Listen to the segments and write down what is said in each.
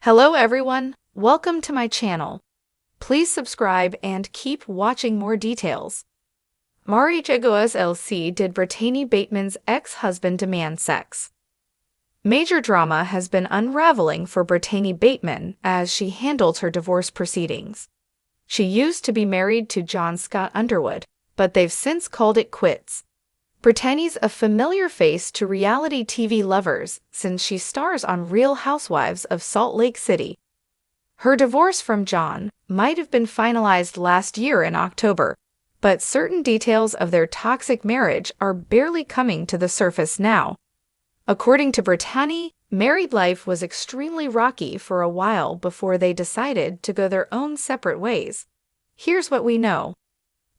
Hello everyone, welcome to my channel. Please subscribe and keep watching more details. RHOSLC did Britani Bateman's ex-husband demand sex. Major drama has been unraveling for Britani Bateman as she handled her divorce proceedings. She used to be married to John Scott Underwood, but they've since called it quits. Britani's a familiar face to reality TV lovers since she stars on Real Housewives of Salt Lake City. Her divorce from John might have been finalized last year in October, but certain details of their toxic marriage are barely coming to the surface now. According to Britani, married life was extremely rocky for a while before they decided to go their own separate ways. Here's what we know.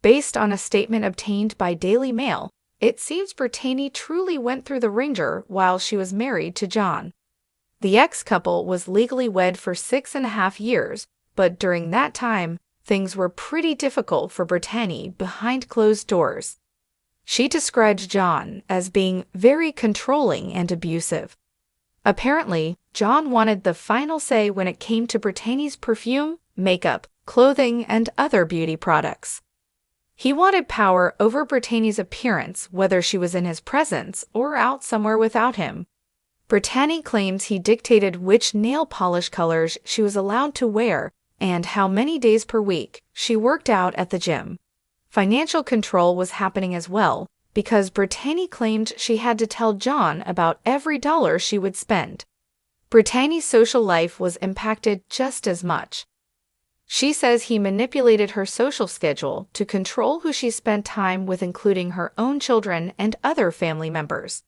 Based on a statement obtained by Daily Mail, it seems Britani truly went through the ringer while she was married to John. The ex-couple was legally wed for 6.5 years, but during that time, things were pretty difficult for Britani behind closed doors. She described John as being very controlling and abusive. Apparently, John wanted the final say when it came to Britani's perfume, makeup, clothing, and other beauty products. He wanted power over Britani's appearance whether she was in his presence or out somewhere without him. Britani claims he dictated which nail polish colors she was allowed to wear and how many days per week she worked out at the gym. Financial control was happening as well because Britani claimed she had to tell John about every dollar she would spend. Britani's social life was impacted just as much. She says he manipulated her social schedule to control who she spent time with, including her own children and other family members.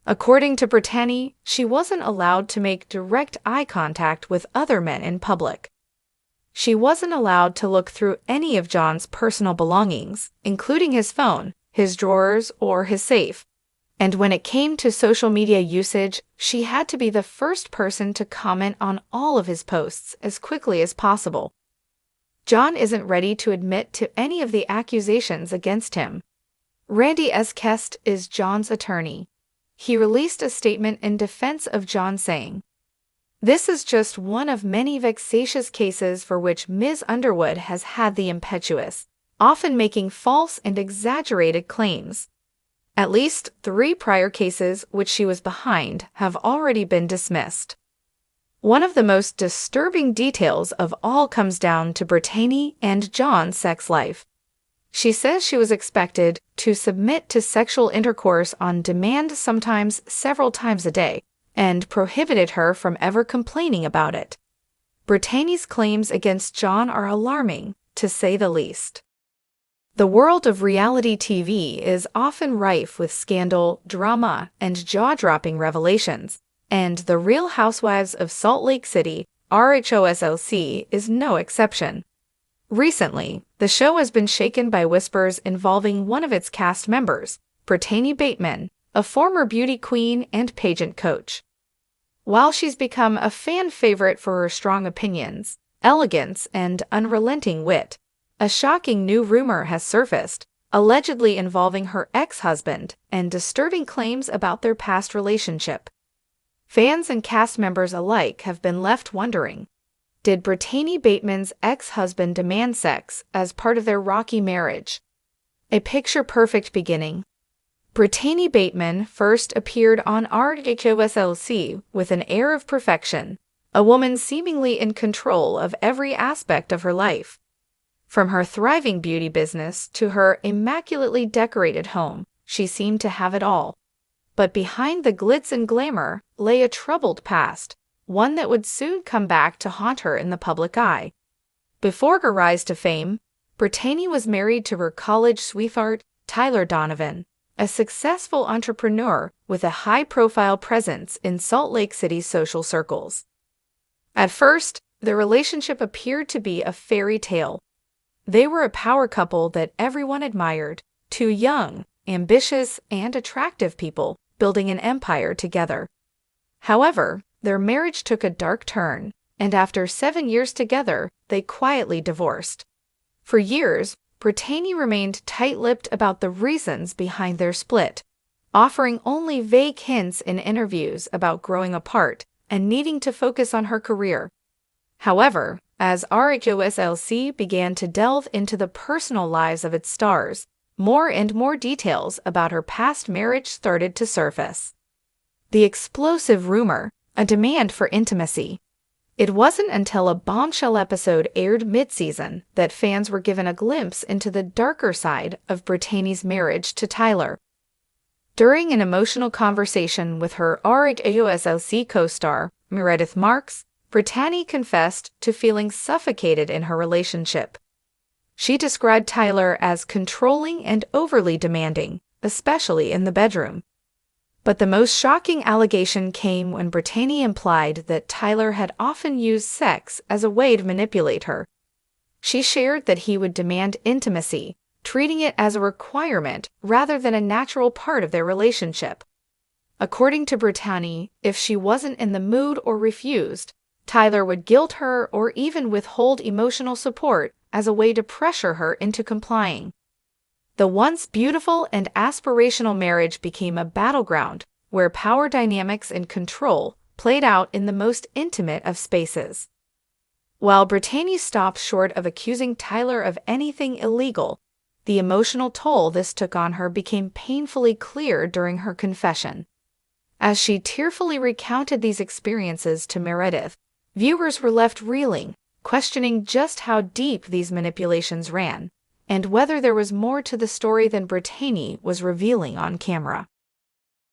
According to Britani, she wasn't allowed to make direct eye contact with other men in public. She wasn't allowed to look through any of John's personal belongings, including his phone, his drawers, or his safe. And when it came to social media usage, she had to be the first person to comment on all of his posts as quickly as possible. John isn't ready to admit to any of the accusations against him. Randy S. Kest is John's attorney. He released a statement in defense of John saying, "This is just one of many vexatious cases for which Ms. Underwood has had the impetuous, often making false and exaggerated claims. At least 3 prior cases which she was behind have already been dismissed." One of the most disturbing details of all comes down to Britani and John's sex life. She says she was expected to submit to sexual intercourse on demand, sometimes several times a day, and prohibited her from ever complaining about it. Britani's claims against John are alarming, to say the least. The world of reality TV is often rife with scandal, drama, and jaw-dropping revelations. And the Real Housewives of Salt Lake City, RHOSLC, is no exception. Recently, the show has been shaken by whispers involving one of its cast members, Britani Bateman, a former beauty queen and pageant coach. While she's become a fan favorite for her strong opinions, elegance, and unrelenting wit, a shocking new rumor has surfaced, allegedly involving her ex-husband and disturbing claims about their past relationship. Fans and cast members alike have been left wondering, did Britani Bateman's ex-husband demand sex as part of their rocky marriage? A picture-perfect beginning. Britani Bateman first appeared on RHOSLC with an air of perfection, a woman seemingly in control of every aspect of her life. From her thriving beauty business to her immaculately decorated home, she seemed to have it all. But behind the glitz and glamour lay a troubled past, one that would soon come back to haunt her in the public eye. Before her rise to fame, Britani was married to her college sweetheart, Tyler Donovan, a successful entrepreneur with a high-profile presence in Salt Lake City's social circles. At first, the relationship appeared to be a fairy tale. They were a power couple that everyone admired, 2 young, ambitious, and attractive people building an empire together. However, their marriage took a dark turn, and after 7 years together, they quietly divorced. For years, Britani remained tight-lipped about the reasons behind their split, offering only vague hints in interviews about growing apart and needing to focus on her career. However, as RHOSLC began to delve into the personal lives of its stars, more and more details about her past marriage started to surface. The explosive rumor, a demand for intimacy. It wasn't until a bombshell episode aired mid-season that fans were given a glimpse into the darker side of Britani's marriage to Tyler. During an emotional conversation with her RHOSLC co-star, Meredith Marks, Britani confessed to feeling suffocated in her relationship. She described Tyler as controlling and overly demanding, especially in the bedroom. But the most shocking allegation came when Britani implied that Tyler had often used sex as a way to manipulate her. She shared that he would demand intimacy, treating it as a requirement rather than a natural part of their relationship. According to Britani, if she wasn't in the mood or refused, Tyler would guilt her or even withhold emotional support as a way to pressure her into complying. The once beautiful and aspirational marriage became a battleground where power dynamics and control played out in the most intimate of spaces. While Britani stopped short of accusing Tyler of anything illegal, the emotional toll this took on her became painfully clear during her confession. As she tearfully recounted these experiences to Meredith, viewers were left reeling, questioning just how deep these manipulations ran, and whether there was more to the story than Britani was revealing on camera.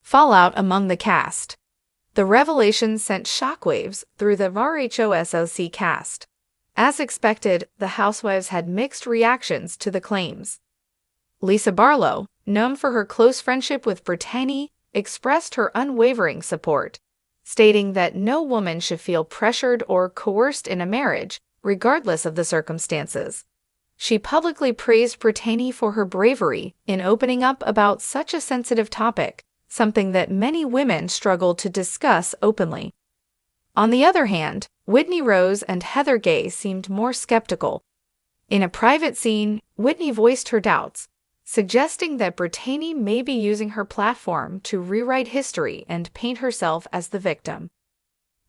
Fallout among the cast. The revelation sent shockwaves through the RHOSLC cast. As expected, the housewives had mixed reactions to the claims. Lisa Barlow, known for her close friendship with Britani, expressed her unwavering support, stating that no woman should feel pressured or coerced in a marriage, regardless of the circumstances. She publicly praised Britani for her bravery in opening up about such a sensitive topic, something that many women struggle to discuss openly. On the other hand, Whitney Rose and Heather Gay seemed more skeptical. In a private scene, Whitney voiced her doubts, suggesting that Britani may be using her platform to rewrite history and paint herself as the victim.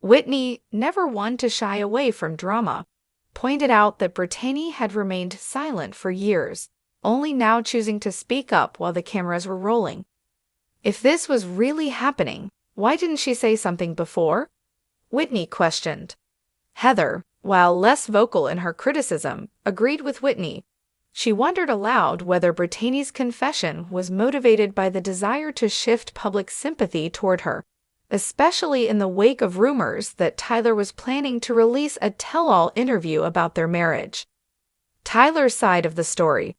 Whitney, never one to shy away from drama, pointed out that Britani had remained silent for years, only now choosing to speak up while the cameras were rolling. If this was really happening, why didn't she say something before? Whitney questioned. Heather, while less vocal in her criticism, agreed with Whitney. She wondered aloud whether Britani's confession was motivated by the desire to shift public sympathy toward her, especially in the wake of rumors that Tyler was planning to release a tell-all interview about their marriage. Tyler's side of the story.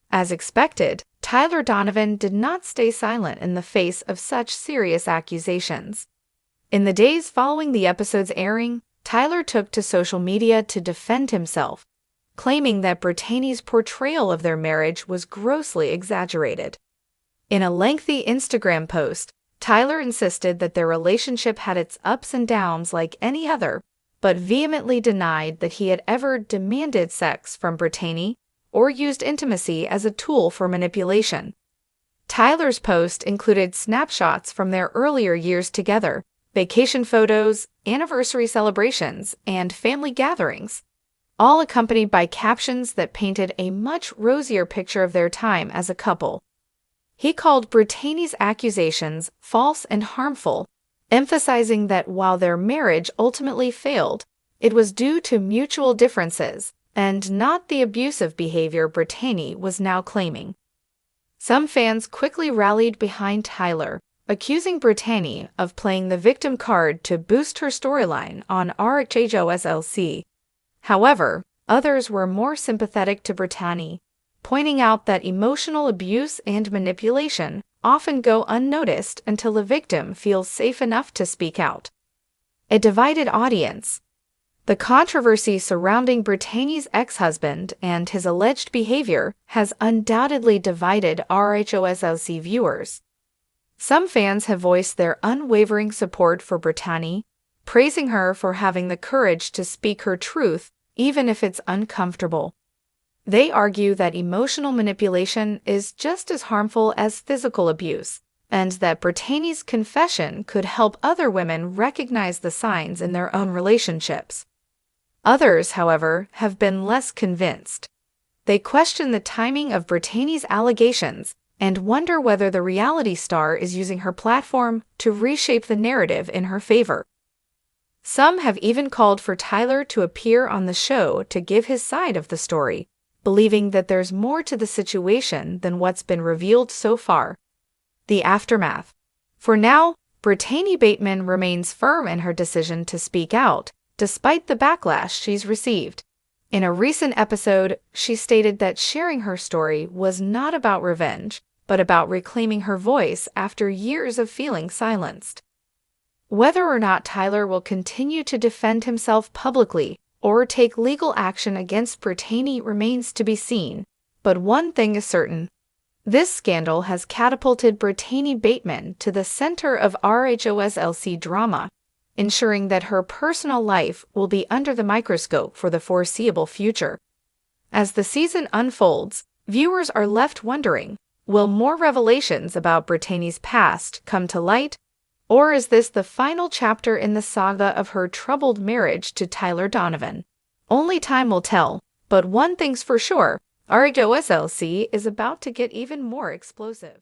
As expected, Tyler Donovan did not stay silent in the face of such serious accusations. In the days following the episode's airing, Tyler took to social media to defend himself, claiming that Britani's portrayal of their marriage was grossly exaggerated. In a lengthy Instagram post, Tyler insisted that their relationship had its ups and downs like any other, but vehemently denied that he had ever demanded sex from Britani or used intimacy as a tool for manipulation. Tyler's post included snapshots from their earlier years together, vacation photos, anniversary celebrations, and family gatherings, all accompanied by captions that painted a much rosier picture of their time as a couple. He called Britani's accusations false and harmful, emphasizing that while their marriage ultimately failed, it was due to mutual differences and not the abusive behavior Britani was now claiming. Some fans quickly rallied behind Tyler, accusing Britani of playing the victim card to boost her storyline on RHOSLC. However, others were more sympathetic to Britani, pointing out that emotional abuse and manipulation often go unnoticed until the victim feels safe enough to speak out. A divided audience. The controversy surrounding Britani's ex-husband and his alleged behavior has undoubtedly divided RHOSLC viewers. Some fans have voiced their unwavering support for Britani, praising her for having the courage to speak her truth even if it's uncomfortable. They argue that emotional manipulation is just as harmful as physical abuse, and that Britani's confession could help other women recognize the signs in their own relationships. Others, however, have been less convinced. They question the timing of Britani's allegations and wonder whether the reality star is using her platform to reshape the narrative in her favor. Some have even called for Tyler to appear on the show to give his side of the story, believing that there's more to the situation than what's been revealed so far. The aftermath. For now, Britani Bateman remains firm in her decision to speak out, despite the backlash she's received. In a recent episode, she stated that sharing her story was not about revenge, but about reclaiming her voice after years of feeling silenced. Whether or not Tyler will continue to defend himself publicly or take legal action against Britani remains to be seen, but one thing is certain. This scandal has catapulted Britani Bateman to the center of RHOSLC drama, ensuring that her personal life will be under the microscope for the foreseeable future. As the season unfolds, viewers are left wondering, will more revelations about Britani's past come to light? Or is this the final chapter in the saga of her troubled marriage to Tyler Donovan? Only time will tell, but one thing's for sure, RHOSLC is about to get even more explosive.